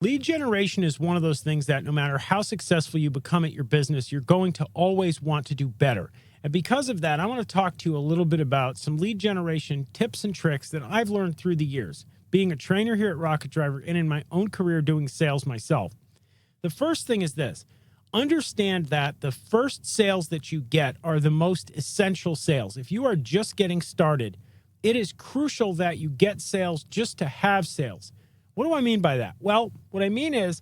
Lead generation is one of those things that no matter how successful you become at your business, you're going to always want to do better. And because of that, I want to talk to you a little bit about some lead generation tips and tricks that I've learned through the years, being a trainer here at Rocket Driver and in my own career doing sales myself. The first thing is this: understand that the first sales that you get are the most essential sales. If you are just getting started, it is crucial that you get sales just to have sales. What do I mean by that? Well, what I mean is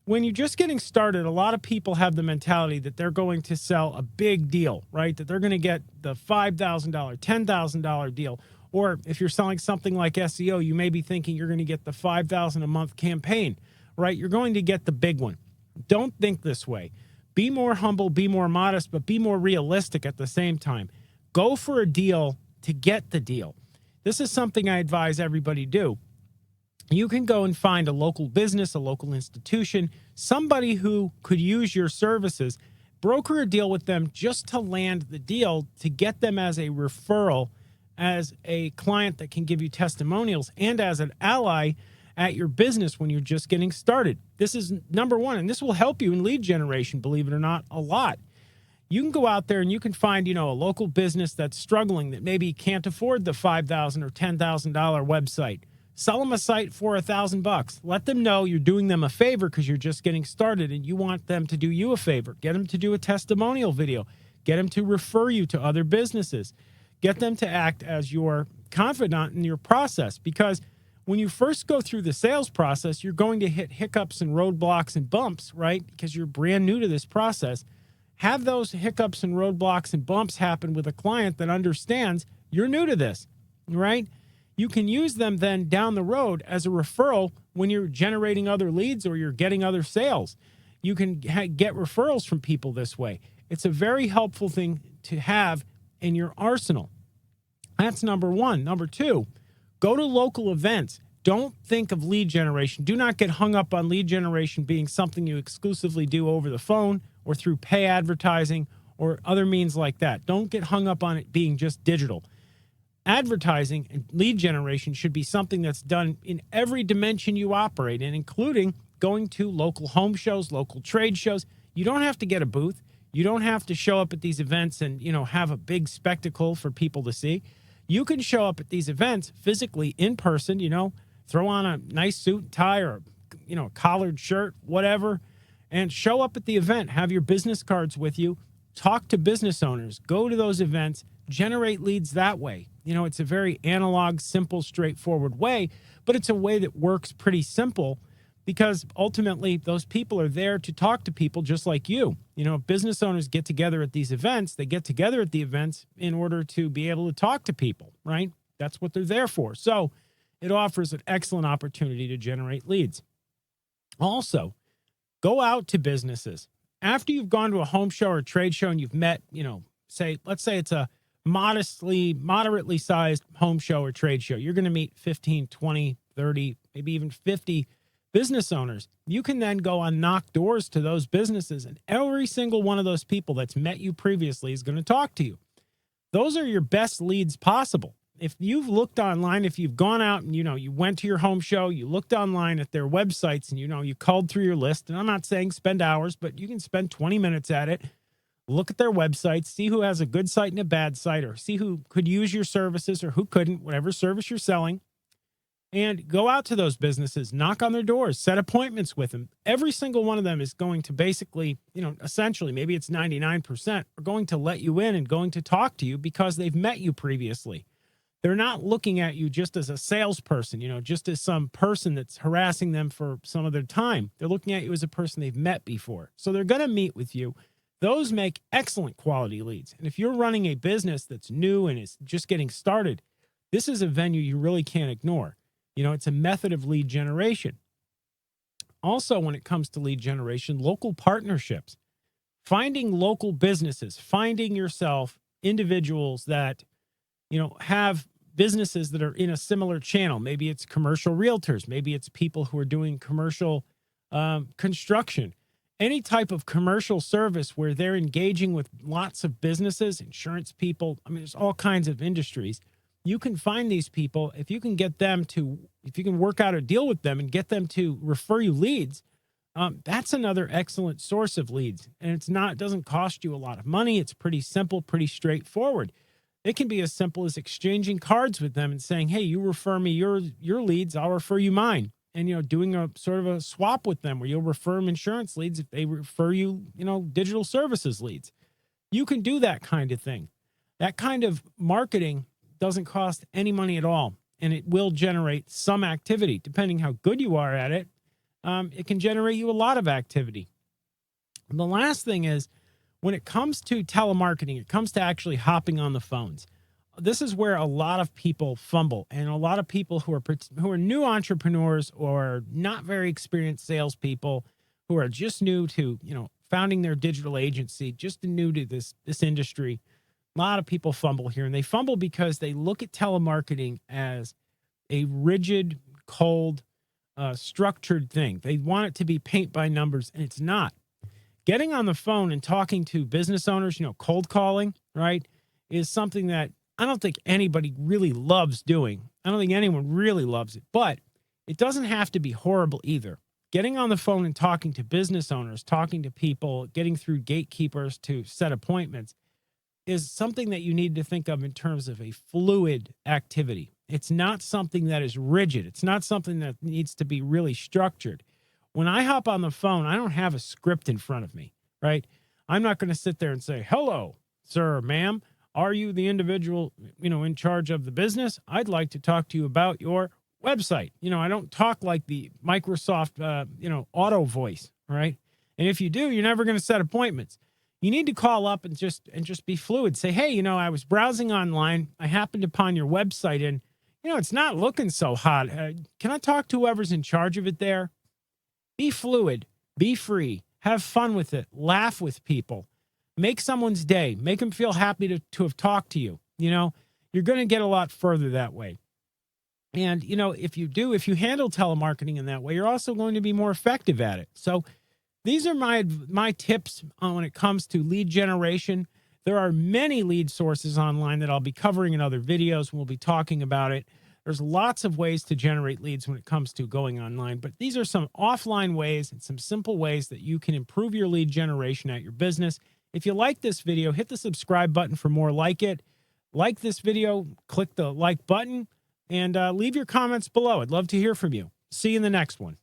when you're just getting started, a lot of people have the mentality that they're going to sell a big deal, right? That they're going to get the $5,000, $10,000 deal. Or if you're selling something like SEO, you may be thinking you're going to get the $5,000 a month campaign, right? You're going to get the big one. Don't think this way. Be more humble, be more modest, but be more realistic at the same time. Go for a deal to get the deal. This is something I advise everybody do. You can go and find a local business, a local institution, somebody who could use your services, broker a deal with them just to land the deal, to get them as a referral, as a client that can give you testimonials, and as an ally at your business when you're just getting started. This is number one, and this will help you in lead generation, believe it or not, a lot. You can go out there and you can find, a local business that's struggling, that maybe can't afford the $5,000 or $10,000 website. Sell them a site for $1,000. Let them know you're doing them a favor because you're just getting started and you want them to do you a favor. Get them to do a testimonial video. Get them to refer you to other businesses. Get them to act as your confidant in your process, because when you first go through the sales process, you're going to hit hiccups and roadblocks and bumps, right? Because you're brand new to this process. Have those hiccups and roadblocks and bumps happen with a client that understands you're new to this, right? You can use them then down the road as a referral when you're generating other leads or you're getting other sales. You can get referrals from people this way. It's a very helpful thing to have in your arsenal. That's number one. Number two, go to local events. Don't think of lead generation. Do not get hung up on lead generation being something you exclusively do over the phone or through pay advertising or other means like that. Don't get hung up on it being just digital. Advertising and lead generation should be something that's done in every dimension you operate in, including going to local home shows, local trade shows. You don't have to get a booth. You don't have to show up at these events and, have a big spectacle for people to see. You can show up at these events physically in person, throw on a nice suit and tie or, a collared shirt, whatever, and show up at the event. Have your business cards with you. Talk to business owners. Go to those events. Generate leads that way. It's a very analog, simple, straightforward way, but it's a way that works pretty simple because ultimately those people are there to talk to people just like you. Business owners get together at these events. They get together at the events in order to be able to talk to people, right? That's what they're there for. So it offers an excellent opportunity to generate leads. Also, go out to businesses. After you've gone to a home show or a trade show and you've met, let's say it's a moderately sized home show or trade show. You're going to meet 15, 20, 30, maybe even 50 business owners. You can then go and knock doors to those businesses, and every single one of those people that's met you previously is going to talk to you. Those are your best leads possible. If you've looked online, if you've gone out and, you went to your home show, you looked online at their websites and, you culled through your list, and I'm not saying spend hours, but you can spend 20 minutes at it. Look at their websites, see who has a good site and a bad site, or see who could use your services or who couldn't, whatever service you're selling, and go out to those businesses, knock on their doors, set appointments with them. Every single one of them is going to basically, essentially, maybe it's 99%, are going to let you in and going to talk to you because they've met you previously. They're not looking at you just as a salesperson, just as some person that's harassing them for some of their time. They're looking at you as a person they've met before. So they're going to meet with you. Those make excellent quality leads. And if you're running a business that's new and is just getting started, this is a venue you really can't ignore. It's a method of lead generation. Also, when it comes to lead generation, local partnerships, finding local businesses, finding yourself individuals that, have businesses that are in a similar channel. Maybe it's commercial realtors. Maybe it's people who are doing commercial construction. Any type of commercial service where they're engaging with lots of businesses, insurance people. There's all kinds of industries. you can find these people. If you can get them to, if you can work out a deal with them and get them to refer you leads, that's another excellent source of leads. And it doesn't cost you a lot of money. It's pretty simple, pretty straightforward. It can be as simple as exchanging cards with them and saying, hey, you refer me your leads, I'll refer you mine. And, doing a sort of a swap with them where you'll refer them insurance leads if they refer you, digital services leads. You can do that kind of thing. That kind of marketing doesn't cost any money at all. And it will generate some activity. Depending how good you are at it, it can generate you a lot of activity. And the last thing is, when it comes to telemarketing, it comes to actually hopping on the phones. This is where a lot of people fumble, and a lot of people who are new entrepreneurs or not very experienced salespeople who are just new to founding their digital agency, just new to this industry. A lot of people fumble here, and they fumble because they look at telemarketing as a rigid, cold, structured thing. They want it to be paint by numbers, and it's not. Getting on the phone and talking to business owners, cold calling, right, is something that I don't think anybody really loves doing. I don't think anyone really loves it, but it doesn't have to be horrible either. Getting on the phone and talking to business owners, talking to people, getting through gatekeepers to set appointments is something that you need to think of in terms of a fluid activity. It's not something that is rigid. It's not something that needs to be really structured. When I hop on the phone, I don't have a script in front of me, right? I'm not going to sit there and say, hello, sir or ma'am. Are you the individual, in charge of the business? I'd like to talk to you about your website. I don't talk like the Microsoft, auto voice, right? And if you do, you're never going to set appointments. You need to call up and just be fluid. Say, hey, I was browsing online. I happened upon your website and, it's not looking so hot. Can I talk to whoever's in charge of it there? Be fluid, be free, have fun with it, laugh with people, make someone's day, make them feel happy to have talked to you. You're going to get a lot further that way. And, if you handle telemarketing in that way, you're also going to be more effective at it. So these are my tips on when it comes to lead generation. There are many lead sources online that I'll be covering in other videos. We'll be talking about it. There's lots of ways to generate leads when it comes to going online, but these are some offline ways and some simple ways that you can improve your lead generation at your business. If you like this video, hit the subscribe button for more like it. Like this video, click the like button, and leave your comments below. I'd love to hear from you. See you in the next one.